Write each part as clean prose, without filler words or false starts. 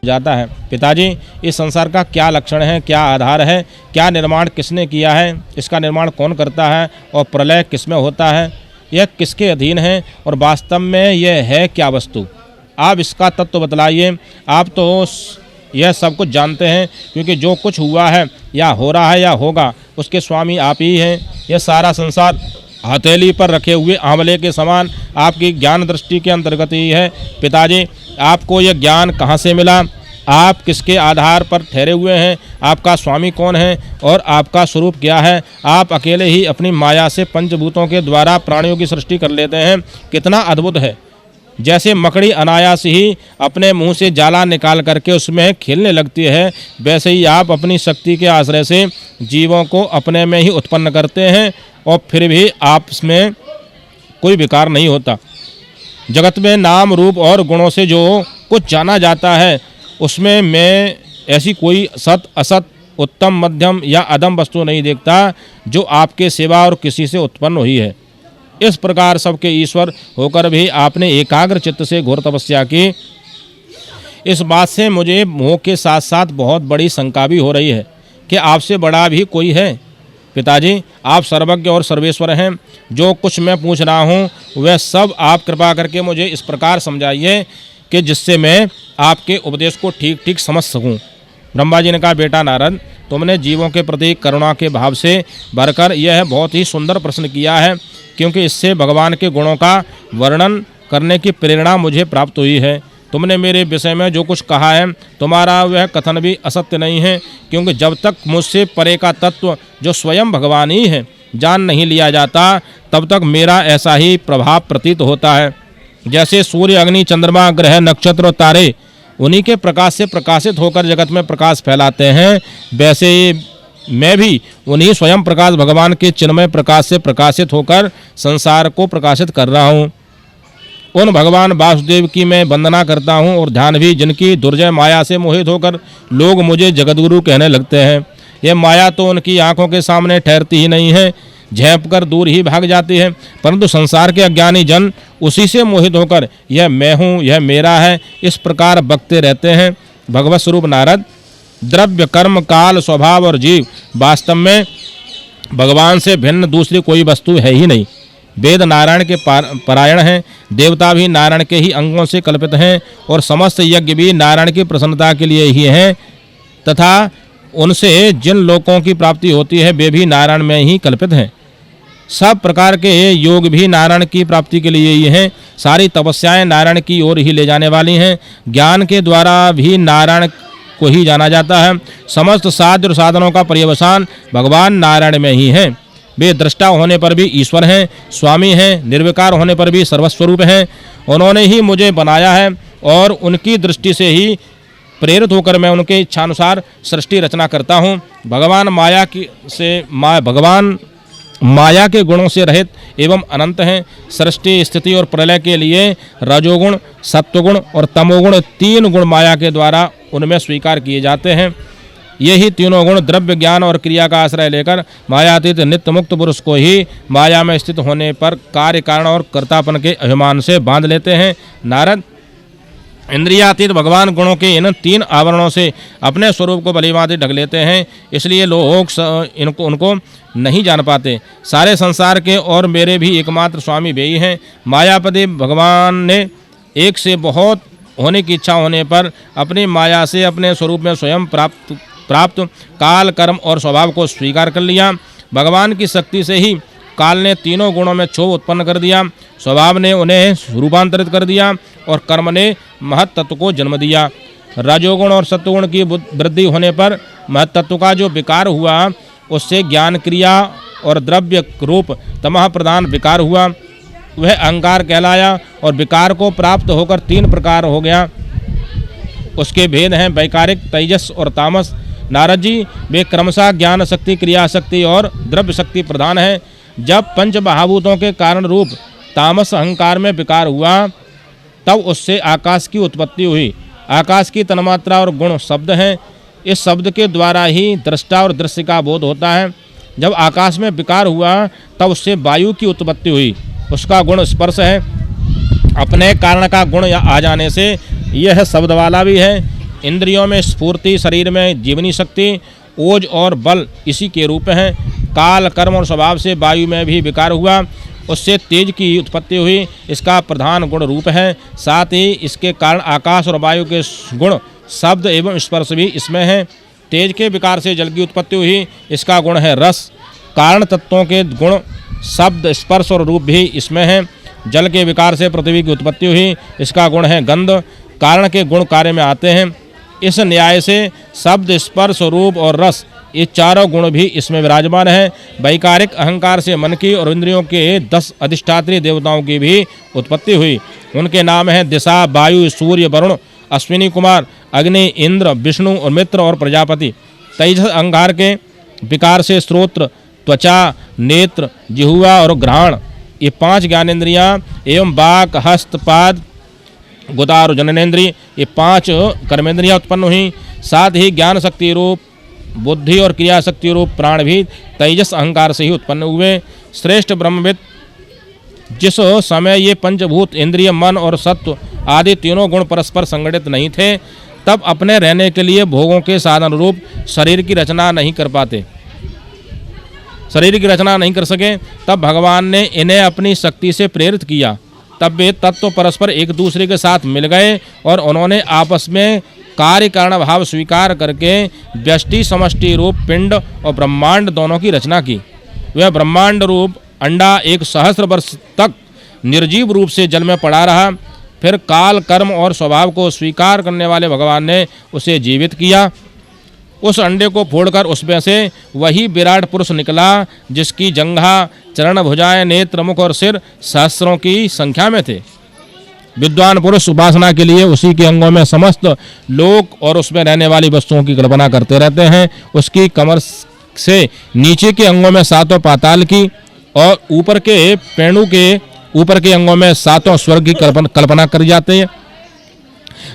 जाता है। पिताजी, इस संसार का क्या लक्षण है, क्या आधार है, क्या निर्माण किसने किया है, इसका निर्माण कौन करता है और प्रलय किसमें होता है, यह किसके अधीन है और वास्तव में यह है क्या वस्तु? आप इसका तत्व बतलाइए। आप तो यह सब कुछ जानते हैं, क्योंकि जो कुछ हुआ है या हो रहा है या होगा उसके स्वामी आप ही हैं। यह सारा संसार हथेली पर रखे हुए आंवले के समान आपकी ज्ञान दृष्टि के अंतर्गत ही है। पिताजी, आपको यह ज्ञान कहाँ से मिला? आप किसके आधार पर ठहरे हुए हैं? आपका स्वामी कौन है और आपका स्वरूप क्या है? आप अकेले ही अपनी माया से पंचभूतों के द्वारा प्राणियों की सृष्टि कर लेते हैं। कितना अद्भुत है! जैसे मकड़ी अनायास ही अपने मुंह से जाला निकाल करके उसमें खेलने लगती है, वैसे ही आप अपनी शक्ति के आश्रय से जीवों को अपने में ही उत्पन्न करते हैं और फिर भी आपस में कोई विकार नहीं होता। जगत में नाम रूप और गुणों से जो कुछ जाना जाता है उसमें मैं ऐसी कोई सत असत, उत्तम मध्यम या अधम वस्तु नहीं देखता जो आपके सिवा और किसी से उत्पन्न हुई है। इस प्रकार सबके ईश्वर होकर भी आपने एकाग्र चित्त से घोर तपस्या की। इस बात से मुझे मोह के साथ साथ बहुत बड़ी शंका भी हो रही है कि आपसे बड़ा भी कोई है। पिताजी, आप सर्वज्ञ और सर्वेश्वर हैं। जो कुछ मैं पूछ रहा हूँ वह सब आप कृपा करके मुझे इस प्रकार समझाइए कि जिससे मैं आपके उपदेश को ठीक ठीक समझ सकूं। ब्रह्मा जी ने कहा, बेटा नारद, तुमने जीवों के प्रति करुणा के भाव से भरकर यह बहुत ही सुंदर प्रश्न किया है, क्योंकि इससे भगवान के गुणों का वर्णन करने की प्रेरणा मुझे प्राप्त हुई है। तुमने मेरे विषय में जो कुछ कहा है तुम्हारा वह कथन भी असत्य नहीं है, क्योंकि जब तक मुझसे परे का तत्व जो स्वयं भगवान ही है जान नहीं लिया जाता तब तक मेरा ऐसा ही प्रभाव प्रतीत होता है। जैसे सूर्य, अग्नि, चंद्रमा, ग्रह, नक्षत्र और तारे उन्हीं के प्रकाश से प्रकाशित होकर जगत में प्रकाश फैलाते हैं, वैसे मैं भी उन्हीं स्वयं प्रकाश भगवान के चिन्मय प्रकाश से प्रकाशित होकर संसार को प्रकाशित कर रहा हूँ। उन भगवान वासुदेव की मैं वंदना करता हूँ और ध्यान भी, जिनकी दुर्जय माया से मोहित होकर लोग मुझे जगतगुरु कहने लगते हैं। यह माया तो उनकी आंखों के सामने ठहरती ही नहीं है, झेप कर दूर ही भाग जाती है, परंतु संसार के अज्ञानी जन उसी से मोहित होकर यह मैं हूँ, यह मेरा है, इस प्रकार बकते रहते हैं। भगवत स्वरूप नारद, द्रव्य, कर्म, काल, स्वभाव और जीव वास्तव में भगवान से भिन्न दूसरी कोई वस्तु है ही नहीं। वेद नारायण के परायण हैं, देवता भी नारायण के ही अंगों से कल्पित हैं और समस्त यज्ञ भी नारायण की प्रसन्नता के लिए ही हैं, तथा उनसे जिन लोकों की प्राप्ति होती है वे भी नारायण में ही कल्पित हैं। सब प्रकार के योग भी नारायण की प्राप्ति के लिए ही हैं। सारी तपस्याएं नारायण की ओर ही ले जाने वाली हैं। ज्ञान के द्वारा भी नारायण को ही जाना जाता है। समस्त साध्य और साधनों का पर्यवसान भगवान नारायण में ही है। वे दृष्टा होने पर भी ईश्वर हैं, स्वामी हैं, निर्विकार होने पर भी सर्वस्वरूप हैं। उन्होंने ही मुझे बनाया है और उनकी दृष्टि से ही प्रेरित होकर मैं उनके इच्छानुसार सृष्टि रचना करता हूँ। भगवान माया के गुणों से रहित एवं अनंत हैं। सृष्टि, स्थिति और प्रलय के लिए रजोगुण, सत्वगुण और तमोगुण तीन गुण माया के द्वारा उनमें स्वीकार किए जाते हैं। यही तीनों गुण द्रव्य, ज्ञान और क्रिया का आश्रय लेकर मायातीत नित्य मुक्त पुरुष को ही माया में स्थित होने पर कार्य, कारण और कर्तापन के अभिमान से बांध लेते हैं। नारद, इंद्रियातीत भगवान गुणों के इन तीन आवरणों से अपने स्वरूप को भलीभांति ढक लेते हैं, इसलिए लोग उनको नहीं जान पाते। सारे संसार के और मेरे भी एकमात्र स्वामी वे ही हैं। मायापति भगवान ने एक से बहुत होने की इच्छा होने पर अपनी माया से अपने स्वरूप में स्वयं प्राप्त काल, कर्म और स्वभाव को स्वीकार कर लिया। भगवान की शक्ति से ही काल ने तीनों गुणों में क्षोभ उत्पन्न कर दिया, स्वभाव ने उन्हें रूपांतरित कर दिया और कर्म ने महत तत्व को जन्म दिया। रजोगुण और सत्वगुण की वृद्धि होने पर महत तत्व का जो विकार हुआ उससे ज्ञान, क्रिया और द्रव्य रूप तमह प्रधान विकार हुआ, वह अहंकार कहलाया और विकार को प्राप्त होकर तीन प्रकार हो गया। उसके भेद हैं वैकारिक, तेजस और तामस। नारद जी, वे क्रमशः ज्ञान शक्ति, क्रिया शक्ति और द्रव्य शक्ति प्रधान हैं। जब पंच महाभूतों के कारण रूप तामस अहंकार में विकार हुआ तब उससे आकाश की उत्पत्ति हुई। आकाश की तन्मात्रा और गुण शब्द हैं। इस शब्द के द्वारा ही दृष्टा और दृश्य का बोध होता है। जब आकाश में विकार हुआ तब उससे वायु की उत्पत्ति हुई। उसका गुण स्पर्श है। अपने कारण का गुण आ जाने से यह शब्द वाला भी है। इंद्रियों में स्फूर्ति, शरीर में जीवनी शक्ति, ओज और बल इसी के रूप हैं। काल, कर्म और स्वभाव से वायु में भी विकार हुआ, उससे तेज की उत्पत्ति हुई, इसका प्रधान गुण रूप है। साथ ही इसके कारण आकाश और वायु के गुण, शब्द एवं स्पर्श भी इसमें हैं। तेज के विकार से जल की उत्पत्ति हुई, इसका गुण है रस। कारण तत्वों के गुण, शब्द, स्पर्श और रूप भी इसमें हैं। जल के विकार से पृथ्वी की उत्पत्ति हुई, इसका गुण है गंध। कारण के गुण कार्य में आते हैं। इस न्याय से शब्द, स्पर्श, रूप और रस ये चारों गुण भी इसमें विराजमान हैं। वैकारिक अहंकार से मन की और इंद्रियों के 10 अधिष्ठात्री देवताओं की भी उत्पत्ति हुई। उनके नाम हैं दिशा, वायु, सूर्य, वरुण, अश्विनी कुमार, अग्नि, इंद्र, विष्णु और मित्र और प्रजापति। तेजस अहंकार के विकार से श्रोत्र, त्वचा, नेत्र, जिह्वा और घ्राण ये 5 ज्ञानेंद्रियां एवं वाक, हस्त, पाद, गुदा और जननेन्द्रिय ये 5 कर्मेंद्रियां उत्पन्न हुई। साथ ही ज्ञान शक्ति रूप बुद्धि और क्रिया शक्ति रूप प्राण भी तेजस अहंकार से ही उत्पन्न हुए। श्रेष्ठ ब्रह्मविद जिस समय ये पंचभूत, इंद्रिय, मन और सत्व आदि तीनों गुण परस्पर संगठित नहीं थे, तब अपने रहने के लिए भोगों के साधन रूप शरीर की रचना नहीं कर पाते, शरीर की रचना नहीं कर सके, तब भगवान ने इन्हें अपनी शक्ति से प्रेरित किया। तब वे तत्व परस्पर एक दूसरे के साथ मिल गए और उन्होंने आपस में कार्य कारण भाव स्वीकार करके व्यष्टि समष्टि रूप पिंड और ब्रह्मांड दोनों की रचना की। वह ब्रह्मांड रूप अंडा 1 सहस्र वर्ष तक निर्जीव रूप से जल में पड़ा रहा। फिर काल, कर्म और स्वभाव को स्वीकार करने वाले भगवान ने उसे जीवित किया। उस अंडे को फोड़कर उसमें से वही विराट पुरुष निकला, जिसकी जंघा, चरण, भुजाएं, नेत्र, मुख और सिर सहस्रों की संख्या में थे। विद्वान पुरुष उपासना के लिए उसी के अंगों में समस्त लोक और उसमें रहने वाली वस्तुओं की कल्पना करते रहते हैं। उसकी कमर से नीचे के अंगों में 7 पाताल की और ऊपर के पेणु के ऊपर के अंगों में 7 स्वर्ग की कल्पना करी जाती है।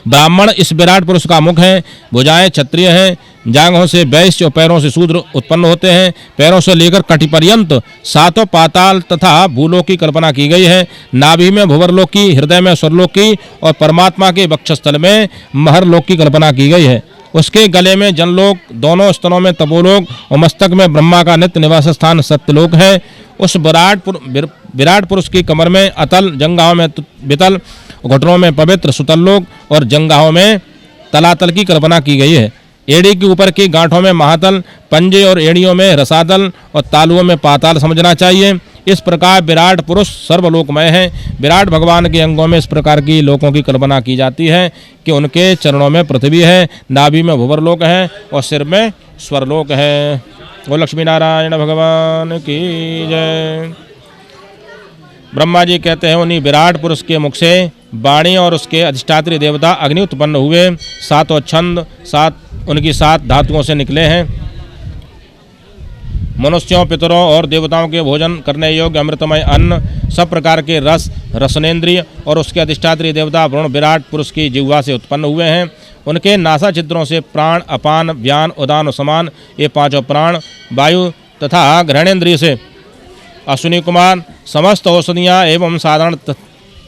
ब्राह्मण इस विराट पुरुष का मुख है, भुजाएं क्षत्रिय हैं, जांघों से वैश्य और पैरों से शूद्र उत्पन्न होते हैं। पैरों से लेकर कटी पर्यंत 7 पाताल तथा भूलोक की कल्पना की गई है। नाभि में भुवरलोक की, हृदय में स्वर्लोक की और परमात्मा के वक्षस्थल में महरलोक की कल्पना की गई है। उसके गले में जनलोक, दोनों स्तनों में तपोलोक और मस्तक में ब्रह्मा का नित्य निवास स्थान सत्यलोक है। उस विराट पुरुष की कमर में अतल, जंघाओं में वितल, घुटनों में पवित्र सुतल्लोक और जंघाओं में तलातल की कल्पना की गई है। एड़ी के ऊपर की गांठों में महातल, पंजे और एड़ियों में रसातल और तालुओं में पाताल समझना चाहिए। इस प्रकार विराट पुरुष सर्वलोकमय है। विराट भगवान के अंगों में इस प्रकार की लोकों की कल्पना की जाती है कि उनके चरणों में पृथ्वी है, नाभि में भुवरलोक है और सिर में स्वरलोक है। वो लक्ष्मी नारायण भगवान की जय। ब्रह्मा जी कहते हैं उन्हीं विराट पुरुष के मुख से वाणी और उसके अधिष्ठात्री देवता अग्नि उत्पन्न हुए। 7 छंद, 7 उनकी 7 धातुओं से निकले हैं। मनुष्यों, पितरों और देवताओं के भोजन करने योग्य अमृतमय अन्न, सब प्रकार के रस, रसनेन्द्रिय और उसके अधिष्ठात्री देवता वरुण विराट पुरुष की जिह्वा से उत्पन्न हुए हैं। उनके नासा छिद्रों से प्राण, अपान, व्यान, उदान और समान ये 5 प्राण, वायु तथा घ्राणेन्द्रिय से अश्विनी कुमार, समस्त औषधियाँ एवं साधारण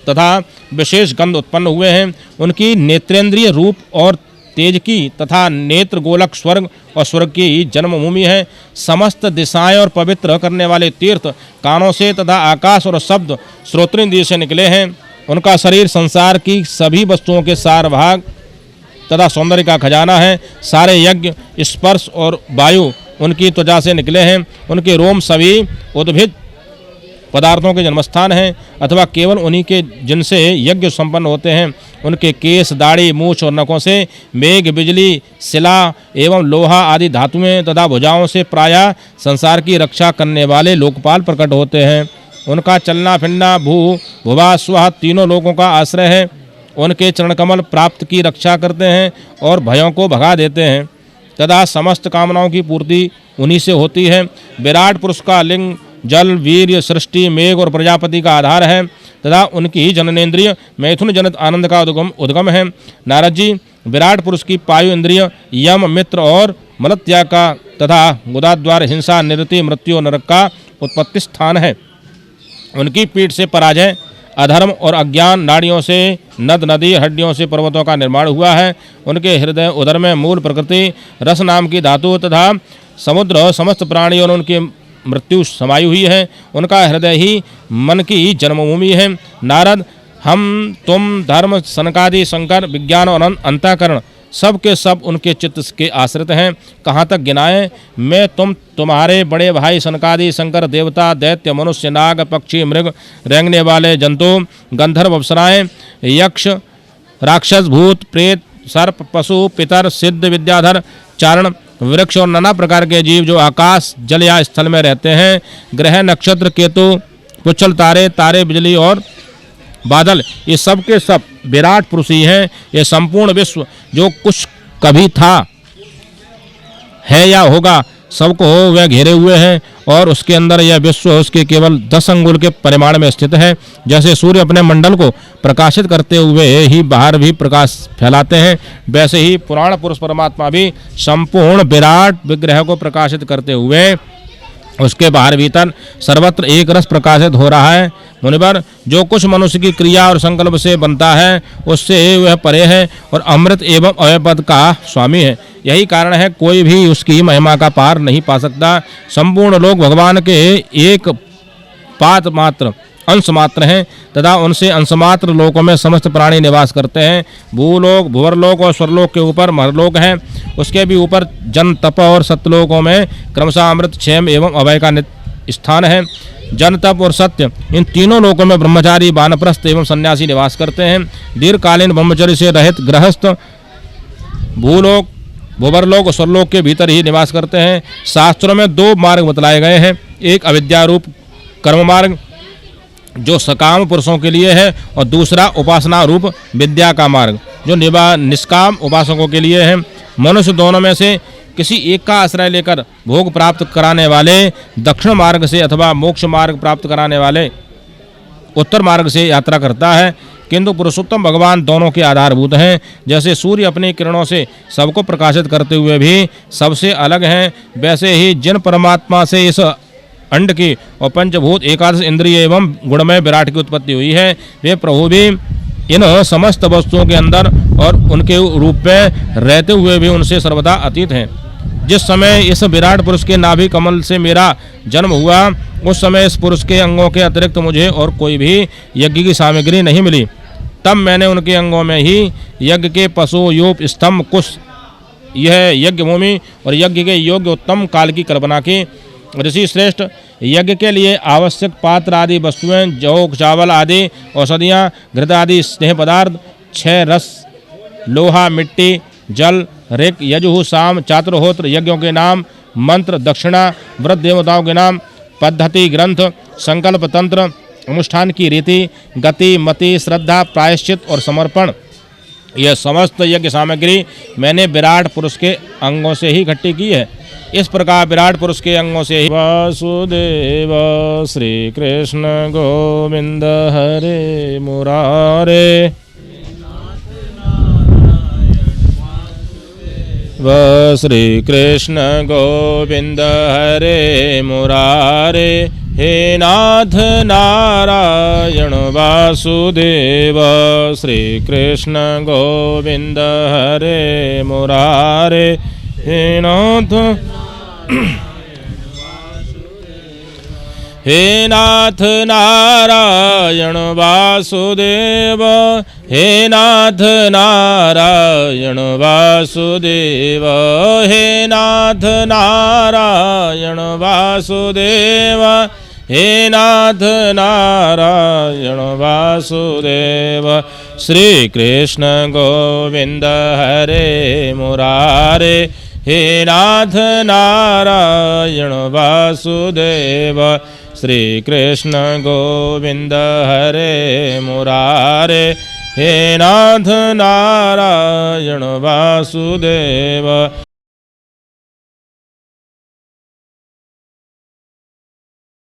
तथा विशेष गंध उत्पन्न हुए हैं। उनकी नेत्रेंद्रिय रूप और तेज की तथा नेत्र गोलक स्वर्ग और स्वर्ग की जन्मभूमि है। समस्त दिशाएं और पवित्र करने वाले तीर्थ कानों से तथा आकाश और शब्द श्रोत्रेंद्रिय से निकले हैं। उनका शरीर संसार की सभी वस्तुओं के सार भाग तथा सौंदर्य का खजाना है। सारे यज्ञ, स्पर्श और वायु उनकी त्वचा से निकले हैं। उनके रोम सभी उद्भिद पदार्थों के जन्मस्थान हैं अथवा केवल उन्हीं के जिनसे यज्ञ संपन्न होते हैं। उनके केस, दाढ़ी, मूछ और नखों से मेघ, बिजली, शिला एवं लोहा आदि धातुएं तथा भुजाओं से प्रायः संसार की रक्षा करने वाले लोकपाल प्रकट होते हैं। उनका चलना फिरना भुवा स्वः तीनों लोगों का आश्रय है। उनके चरणकमल प्राप्त की रक्षा करते हैं और भयों को भगा देते हैं तथा समस्त कामनाओं की पूर्ति उन्हीं से होती है। विराट पुरुष का लिंग जल, वीर्य, सृष्टि, मेघ और प्रजापति का आधार है तथा उनकी जननेन्द्रिय मैथुन जनित आनंद का उद्गम है। नारद जी, विराट पुरुष की पायु इंद्रिय यम, मित्र और मलत्याग का तथा गुदाद्वार हिंसा, निरति, मृत्यु और नरक का उत्पत्ति स्थान है। उनकी पीठ से पराजय, अधर्म और अज्ञान नाड़ियों से नद नदी हड्डियों से पर्वतों का निर्माण हुआ है। उनके हृदय उदर में मूल प्रकृति रस नाम की धातु तथा समुद्र समस्त प्राणी और उनकी मृत्यु समाई हुई है। उनका हृदय ही मन की जन्मभूमि है। नारद, हम तुम धर्म सनकादि शंकर विज्ञान और अंतःकरण सब के सब उनके चित्त के आश्रित हैं। कहाँ तक गिनाएं? मैं तुम्हारे बड़े भाई सनकादि शंकर देवता दैत्य मनुष्य नाग पक्षी मृग रेंगने वाले जंतु गंधर्व अप्सराएं यक्ष राक्षस भूत प्रेत सर्प पशु पितर सिद्ध विद्याधर चारण वृक्ष और नाना प्रकार के जीव जो आकाश जल या स्थल में रहते हैं, ग्रह नक्षत्र केतु पुच्छल तारे तारे बिजली और बादल, ये सब के सब विराट पुरुष ही हैं। ये संपूर्ण विश्व जो कुछ कभी था है या होगा सबको वह घेरे हुए हैं और उसके अंदर यह विश्व उसके केवल 10 अंगुल के परिमाण में स्थित है। जैसे सूर्य अपने मंडल को प्रकाशित करते हुए ही बाहर भी प्रकाश फैलाते हैं, वैसे ही पुराण पुरुष परमात्मा भी संपूर्ण विराट विग्रह को प्रकाशित करते हुए उसके बाहर भीतर सर्वत्र एक रस प्रकाशित हो रहा है। मुनिवर, जो कुछ मनुष्य की क्रिया और संकल्प से बनता है उससे वह परे है और अमृत एवं अव्यय का स्वामी है। यही कारण है कोई भी उसकी महिमा का पार नहीं पा सकता। संपूर्ण लोग भगवान के एक पात मात्र अंश मात्र हैं तथा उनसे अंशमात्र लोकों में समस्त प्राणी निवास करते हैं। भूलोक भुवरलोक और स्वर्लोक के ऊपर महरलोक हैं। उसके भी ऊपर जन तप और सत्यलोकों में क्रमशः अमृत क्षेम एवं अभय का स्थान है। जन तप और सत्य इन तीनों लोकों में ब्रह्मचारी वानप्रस्थ एवं सन्यासी निवास करते हैं। दीर्घकालीन ब्रह्मचर्य से रहित गृहस्थ भूलोक भुवरलोक और स्वर्लोक के भीतर ही निवास करते हैं। शास्त्रों में 2 मार्ग बतलाए गए हैं, एक अविद्या रूप कर्म मार्ग जो सकाम पुरुषों के लिए है और दूसरा उपासना रूप विद्या का मार्ग जो निष्काम उपासकों के लिए है। मनुष्य दोनों में से किसी एक का आश्रय लेकर भोग प्राप्त कराने वाले दक्षिण मार्ग से अथवा मोक्ष मार्ग प्राप्त कराने वाले उत्तर मार्ग से यात्रा करता है, किंतु पुरुषोत्तम भगवान दोनों के आधारभूत हैं। जैसे सूर्य अपनी किरणों से सबको प्रकाशित करते हुए भी सबसे अलग हैं, वैसे ही जिन परमात्मा से इस अंड की और पंचभूत एकादश इंद्रिय एवं गुणमय विराट की उत्पत्ति हुई है, वे प्रभु भी इन समस्त वस्तुओं के अंदर और उनके रूप में रहते हुए भी उनसे सर्वदा अतीत हैं। जिस समय इस विराट पुरुष के नाभि कमल से मेरा जन्म हुआ उस समय इस पुरुष के अंगों के अतिरिक्त मुझे और कोई भी यज्ञ की सामग्री नहीं मिली। तब मैंने उनके अंगों में ही यज्ञ के पशु यूप स्तंभ कुश यह यज्ञ भूमि और यज्ञ के योग्य उत्तम काल की कल्पना की। ऋषि श्रेष्ठ, यज्ञ के लिए आवश्यक पात्र आदि वस्तुएं जौ चावल आदि औषधियाँ घृत आदि स्नेह पदार्थ 6 रस लोहा मिट्टी जल ऋक यजुः साम चातुर्होत्र यज्ञों के नाम मंत्र दक्षिणा व्रत देवताओं के नाम पद्धति ग्रंथ संकल्प तंत्र अनुष्ठान की रीति गति मति श्रद्धा प्रायश्चित और समर्पण, यह समस्त यज्ञ सामग्री मैंने विराट पुरुष के अंगों से ही इकट्ठी की है। इस प्रकार विराट पुरुष के अंगों से ही वासुदेव श्री कृष्ण गोविंद हरे मुरारे श्री कृष्ण गोविंद हरे मुरारे हे नाथ नारायण वासुदेव श्री कृष्ण गोविंद हरे मुरारे हे नाथ हे नाथ नारायण वासुदेव हे नाथ नारायण वासुदेव हे नाथ नारायण वासुदेव हे नाथ नारायण वासुदेव श्री कृष्ण गोविंद हरे मुरारे हे नाथ नारायण वासुदेव श्री कृष्ण गोविंद हरे मुरारे हे नाथ नारायण वासुदेव।